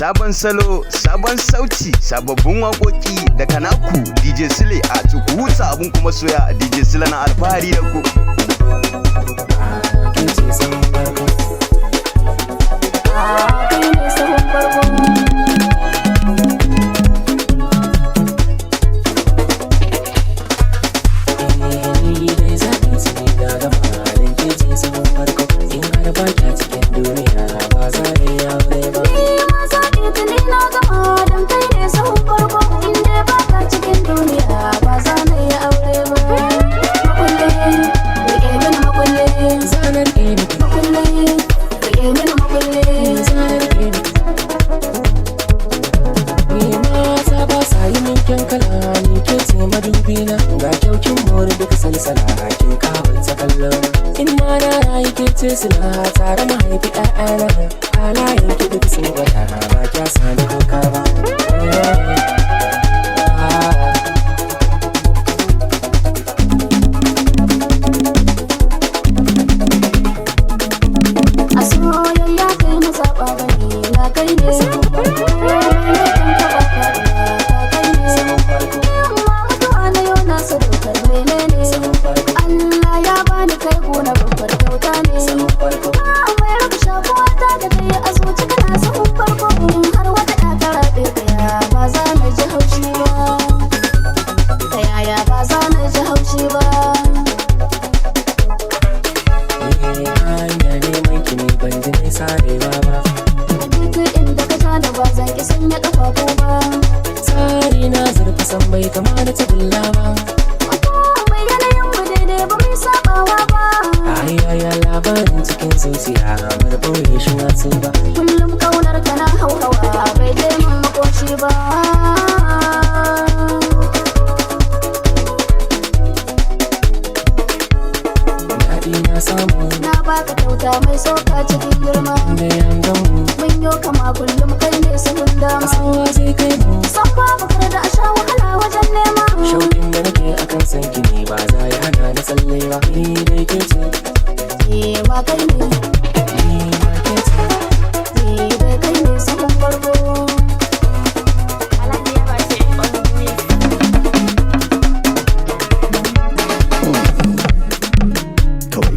sabon salo, sabon sauti, sababbin wakoki daga naku DJ Sule a tuku huta abun kuma soya DJ Sule na alfahari da ku. Suna tare mahaifi ƴaƴana halayen ki duk sun gwada ba kya sani kuka ba. A soyayya kai na zaɓa bane na kai ne mutuwa na yau na sadaukar menene Allah ya bani kai gona babbar kyauta ne. Mai rabu shakuwa ta da kai a zuci kana sahun farko in har wata ɗakara ɗaya ba za na ji haushi ba. Ta yaya ba za na ji haushi ba. Hanyar neman ki ne ban ji nisa arewa ba. Duk inda ka ja da ba zan ki sanya ƙafafu ba. Tsari na zurfa san bai kama da tagulla ba. Mai yanayin mu daidai ba mai sabawa ba. Ayaya labarin cikin zuciya bar ɓoye shi watsi ba. Kullum kaunar ka na hauhawa bai je min makoshi ba. Daɗi na samu Na baka kyauta mai soka cikin girma. da yangan mu Mun yo kama kullum kai ne sahun dama. asawa zai kai mu. San babu kar da a sha wahala wajen nema. Shauƙin da nake akan san ki ne ba za ya hana ni tsalle ba. Ni dai ke ce, Wa kai ne, ni ma ke ce. dai kai ne sahun farko. Kawai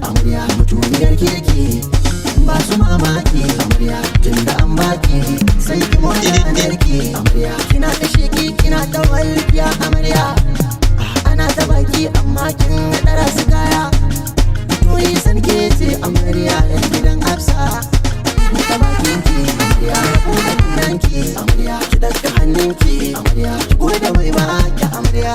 amarya mutuniyar kirki ba su mamaki amarya tunda an baki sai ki motsa narki amarya kina ta sheki kina ta walƙiya amarya ana ta baki amma kin dara su kaya toyi san ke ce amarya yan gidan Hafsa ta bakin ki amarya ko da kinanki amarya ki daga hannunki amarya ki gode mai baki amarya.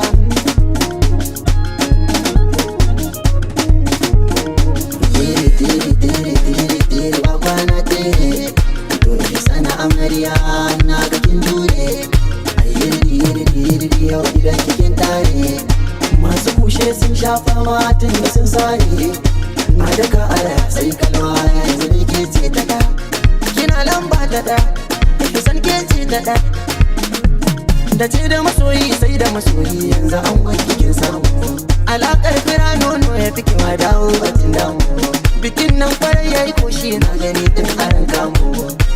Tere ba kwana tere dole sana amarya na ga kin jure ayyiri yau idan kikin tare masu kushe sun shafa matan da sun sare na daga ara sai kalwa yanzu ne ke ce ta da kina lamba ta da ki san ke ce ta da ce da masoyi sai da masoyi yanzu an wanki kin samu alakar fira nono ya fi kiwa dawo batun damu bikin nan kwarai ya yi koshi na gani tun aran kamu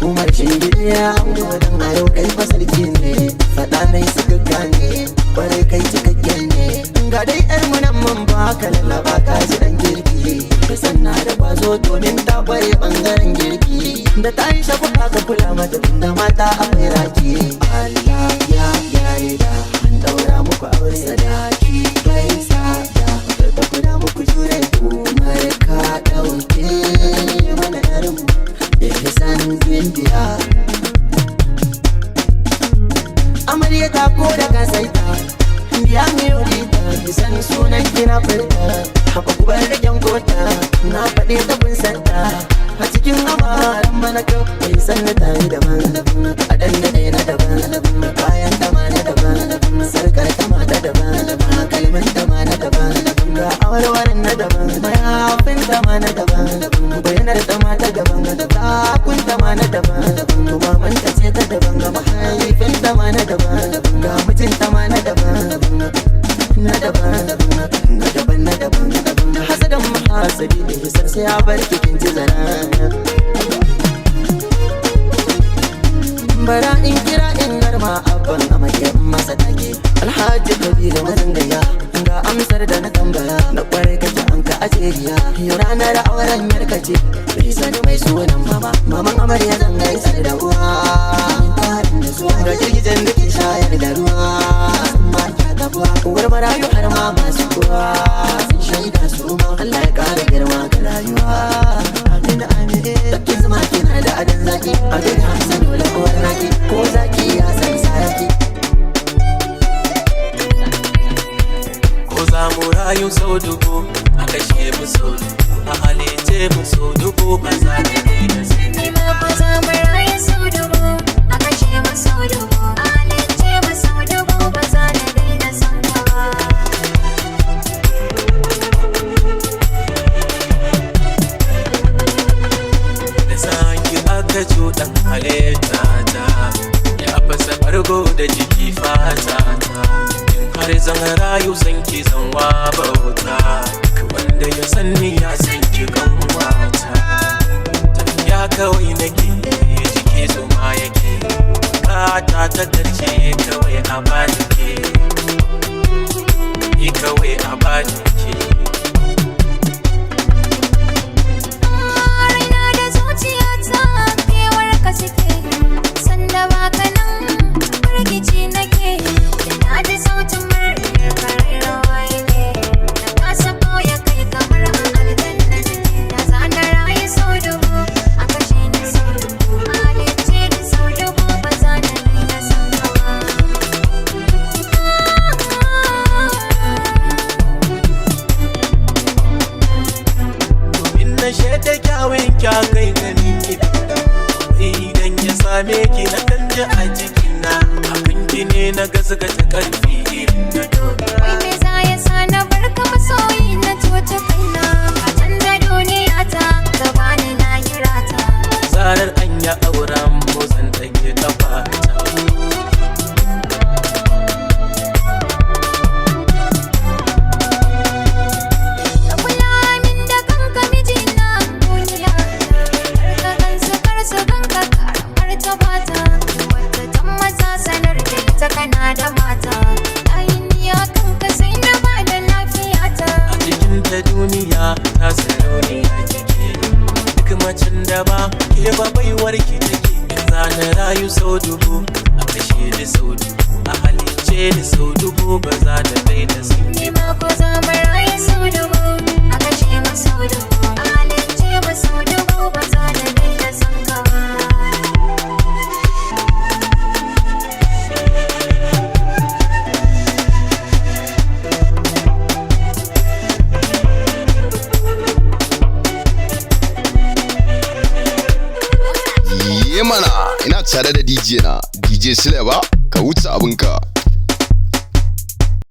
umar shingide ya hango don a yau kai fasarki ne faɗa na yi suka gane kwarai kai cikakken ne ga dai yar munan man ba ka lalaba ka ji dan girki ka sanna da kwazo domin ta kware bangaren girki da ta yi shafuka ka kula mata tunda mata akwai raki Allah ya yarda an daura muku aure sadaki bai sada ta kuda muku jure umar ka dauke mana yarin da san zindiya amarya ta ko da ka saita biya mai rita kisan sunan kina furta haka kubar da kyan kota na faɗi ta kun santa a cikin amaran bana kawai sanna ta yi daban a dan da ɗaya na daban bayan ta ma na daban sarkar ta ma ta daban kalmin ta ma na daban ga awarwarin na daban mayafin ta ma na daban bayanar ta ma ta daban takun ta ma na daban tumaman ta ce ta daban ga mahaifin ta ma na daban ga mijin ta ma na daban na daban sabida hisar sai ya bar kikin ji zara. Bara in kira in garma abban amarya masa take Alhaji Kabiru mazangaya ga amsar da na tambaya na kwarai kake an ka ajeriya yau ranar auren yarka ce Isa da mai sunan mama maman amarya zan gaisa da uwa ga girgijen da ke shayar da ruwa ma ta gabuwa uwar marayu har ma masu kuwa sun shaida su ma Allah ya kara girma ga rayuwa amin amin take zuma kina da adan zaki a gari Hassan dole uwar naki ko zaki ya san saraki ko za mu rayu sau dubu a kashe mu sau dubu a halice mu sau dubu ba za ta daina sai ma ko za mu rayu sau dubu a kashe mu sau dubu a halice mu sau dubu ba za ta daina san ka ba da san ki aka cuɗan halitta ta ya fasa bargo da jiki fata ta har zan rayu san ki zan wa bauta wanda ya sanni ya san ki kan wata tafiya kawai nake jiki zuma yake kata ta karshe kawai a bani ke ni kawai a bani ke raina da zuciyata kewar ka suke sanda baka nan firgici nake na ji sautin muryar karin rawa yake na kasa koya kai kamar a aljanna na zana rayu sau dubu a kashe ni sau dubu a halicce ni sau dubu ba za na daina san ka ba in na shaida kyawun kya kai gani ki idan ya same ki na kan ji a jikina abin ki ne na gaskata karfi irin na dogara wai me za ya sa na barka masoyi na cuta kaina a canza duniya ta gaba ni na kira ta zarar an ya auren mu zan ɗage kafata kana da mata ainiya kanka sai na ba da lafiyata a cikin ta duniya ta sarauniya kike duk macen da ba ke ba baiwar ki take in zana rayu sau dubu a kashe ni sau dubu a halice ni sau dubu ba za ta daina sun ki ba ko za mu rayu sau dubu a kashe mu sau dubu a halice mu sau dubu ba za ta daina sun ka ba mana ina tare da DJ na DJ Sulaiman ka wuce abinka.